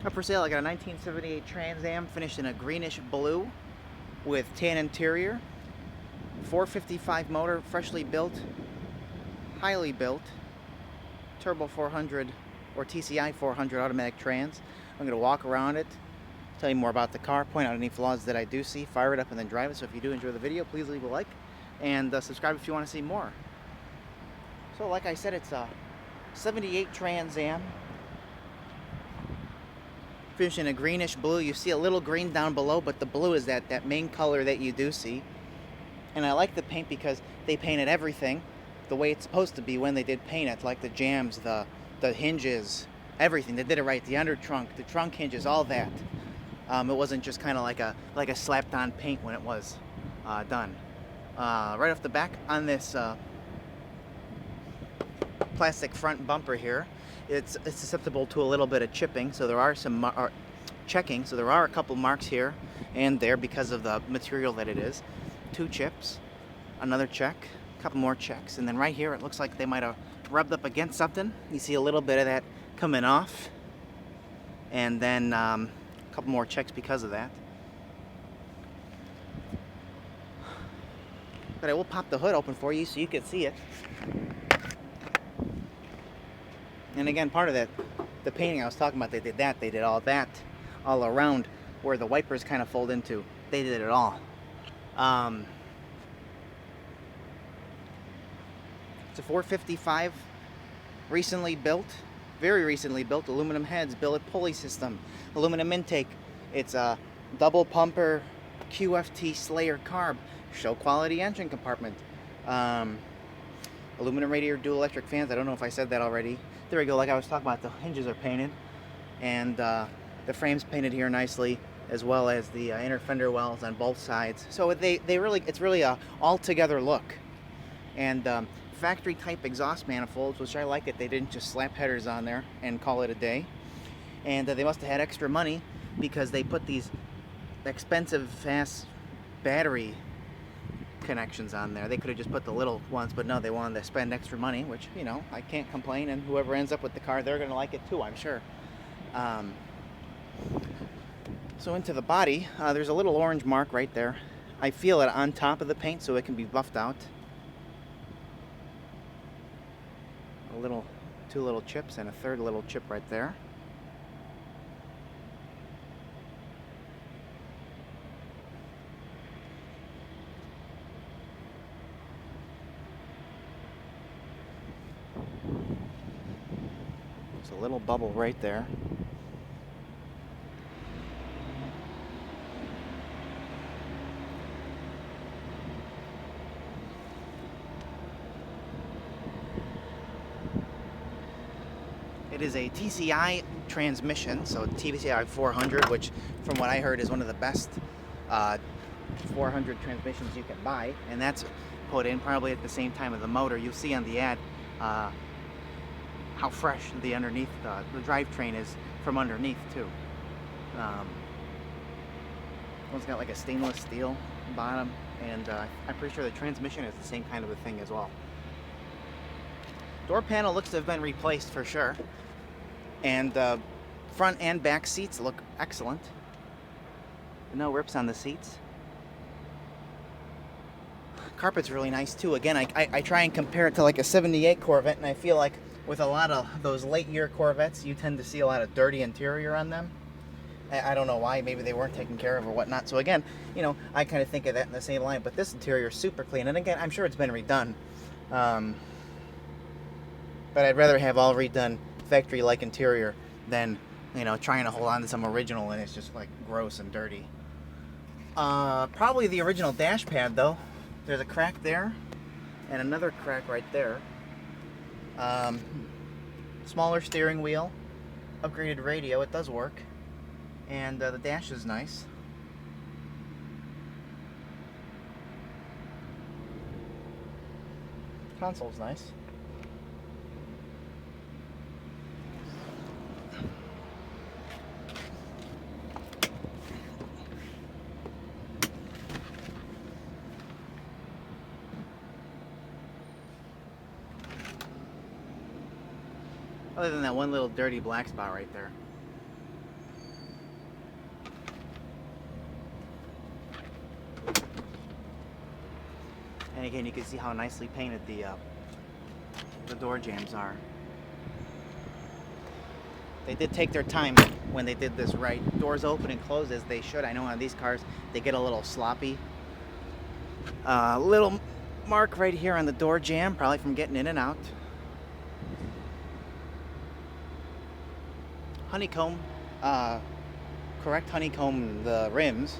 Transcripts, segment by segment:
Up for sale, I got a 1978 Trans Am finished in a greenish blue with tan interior, 455 motor, freshly built, highly built, turbo 400 or TCI 400 automatic trans. I'm going to walk around it, tell you more about the car, point out any flaws that I do see, fire it up and then drive it. So if you do enjoy the video, please leave a like and subscribe if you want to see more. So like I said, it's a 78 Trans Am finished in a greenish blue. You see a little green down below, but the blue is that main color that you do see. And I like the paint because they painted everything the way it's supposed to be when they did paint it, like the jambs, the hinges, everything. They did it right. The under trunk, the trunk hinges, all that. It wasn't just kind of like a slapped on paint when it was done. Right off the back on this plastic front bumper here, it's susceptible to a little bit of chipping, so there are some checking, so there are a couple marks here and there because of the material that it is. 2 chips, another check, a couple more checks, and then right here it looks like they might have rubbed up against something. You see a little bit of that coming off, and then a couple more checks because of that. But I will pop the hood open for you so you can see it. And again, part of that, the painting I was talking about, they did all that all around where the wipers kind of fold into. They did it all. It's a 455, recently built, very recently built, aluminum heads, billet pulley system, aluminum intake. It's a double pumper QFT Slayer carb, show quality engine compartment. Aluminum radiator, dual electric fans. I don't know if I said that already. There we go, like I was talking about, the hinges are painted, and the frame's painted here nicely, as well as the inner fender wells on both sides. So it's really a all-together look. And factory type exhaust manifolds, which I like it. They didn't just slap headers on there and call it a day. And they must have had extra money because they put these expensive fast battery connections on there. They could have just put the little ones, but no, they wanted to spend extra money, which, you know, I can't complain, and whoever ends up with the car, they're going to like it too, I'm sure. So into the body, there's a little orange mark right there. I feel it on top of the paint, so it can be buffed out. Two little chips and a third little chip right there. There's a little bubble right there. It is a TCI transmission, so TCI 400, which from what I heard is one of the best 400 transmissions you can buy, and that's put in probably at the same time of the motor. You'll see on the ad how fresh the underneath, the drivetrain is from underneath too. One's got like a stainless steel bottom, and I'm pretty sure the transmission is the same kind of a thing as well. Door panel looks to have been replaced for sure, and front and back seats look excellent. No rips on the seats. Carpet's really nice too. Again, I try and compare it to like a 78 Corvette, and I feel like with a lot of those late year Corvettes, you tend to see a lot of dirty interior on them. I don't know why, maybe they weren't taken care of or whatnot. So again, you know, I kind of think of that in the same line, but this interior is super clean. And again, I'm sure it's been redone. But I'd rather have all redone factory-like interior than, you know, trying to hold on to some original and it's just like gross and dirty. Probably the original dash pad though. There's a crack there and another crack right there. Smaller steering wheel, upgraded radio, it does work. And the dash is nice. Console's nice. Other than that one little dirty black spot right there. And again, you can see how nicely painted the door jambs are. They did take their time when they did this right. Doors open and close as they should. I know on these cars they get a little sloppy. Little mark right here on the door jamb, probably from getting in and out. Honeycomb, correct honeycomb the rims.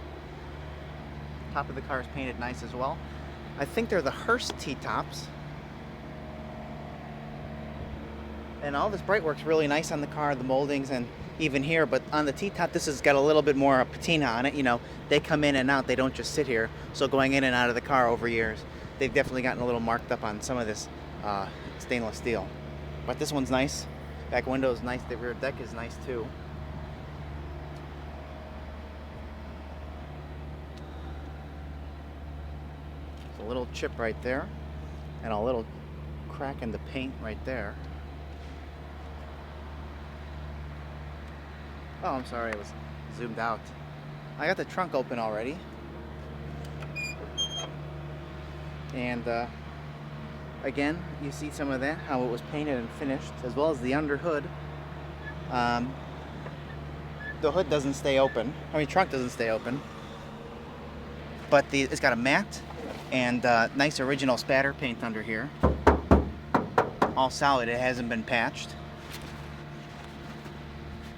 Top of the car is painted nice as well. I think they're the Hearst T-tops. And all this bright work's really nice on the car, the moldings and even here, but on the T-top this has got a little bit more patina on it. You know, they come in and out, they don't just sit here. So going in and out of the car over years, they've definitely gotten a little marked up on some of this stainless steel. But this one's nice. Back window's nice, the rear deck is nice too. There's a little chip right there, and a little crack in the paint right there. Oh, I'm sorry, it was zoomed out. I got the trunk open already. And again, you see some of that, how it was painted and finished, as well as the under hood. The hood doesn't stay open. I mean, trunk doesn't stay open. But it's got a matte and nice original spatter paint under here. All solid, it hasn't been patched.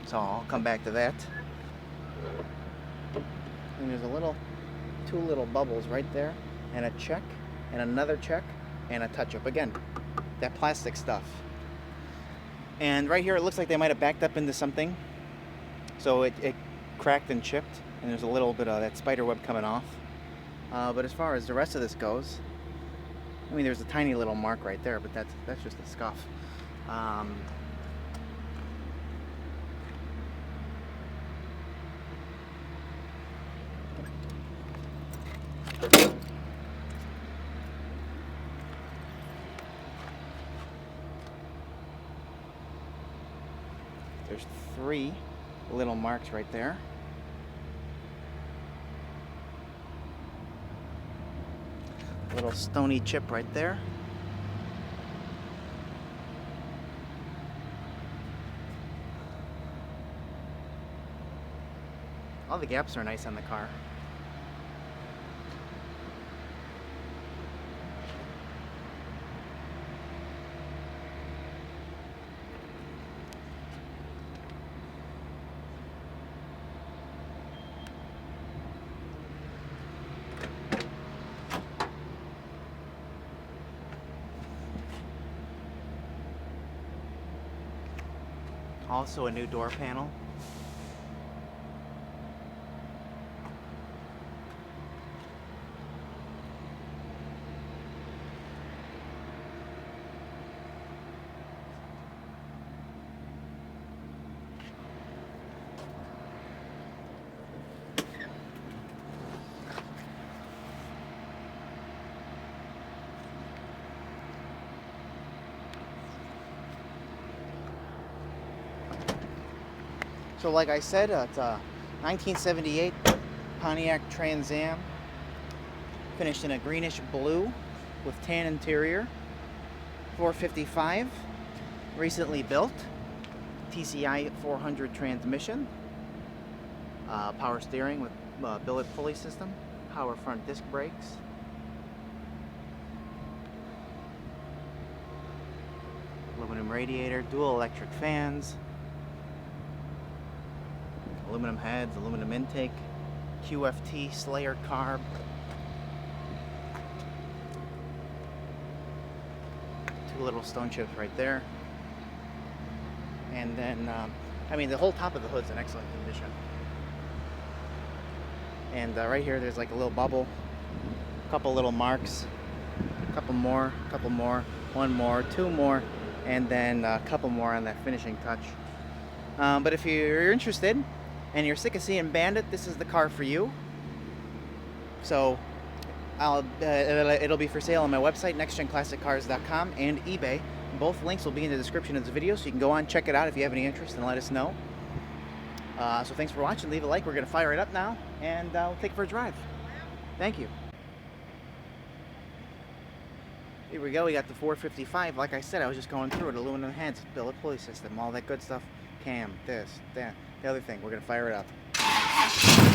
So I'll come back to that. And there's two little bubbles right there, and a check, and another check, and a touch-up again. That plastic stuff. And right here it looks like they might have backed up into something. So it cracked and chipped, and there's a little bit of that spider web coming off. But as far as the rest of this goes, I mean, there's a tiny little mark right there, but that's just a scuff. There's 3 little marks right there. Little stony chip right there. All the gaps are nice on the car. Also a new door panel. So like I said, it's a 1978 Pontiac Trans Am, finished in a greenish blue with tan interior, 455, recently built, TCI 400 transmission, power steering with billet pulley system, power front disc brakes, aluminum radiator, dual electric fans, aluminum heads, aluminum intake, QFT Slayer carb, two little stone chips right there, and then I mean the whole top of the hood's in excellent condition. And right here there's like a little bubble, a couple little marks, a couple more, one more, two more, and then a couple more on that finishing touch. But if you're interested and you're sick of seeing Bandit, this is the car for you. So it'll be for sale on my website, nextgenclassiccars.com, and eBay. Both links will be in the description of the video, so you can go on, check it out if you have any interest, and let us know. So thanks for watching. Leave a like. We're going to fire it up now, and we'll take it for a drive. Thank you. Here we go, we got the 455. Like I said, I was just going through it. Aluminum heads, billet pulley system, all that good stuff. Cam, this, that, the other thing. We're gonna fire it up.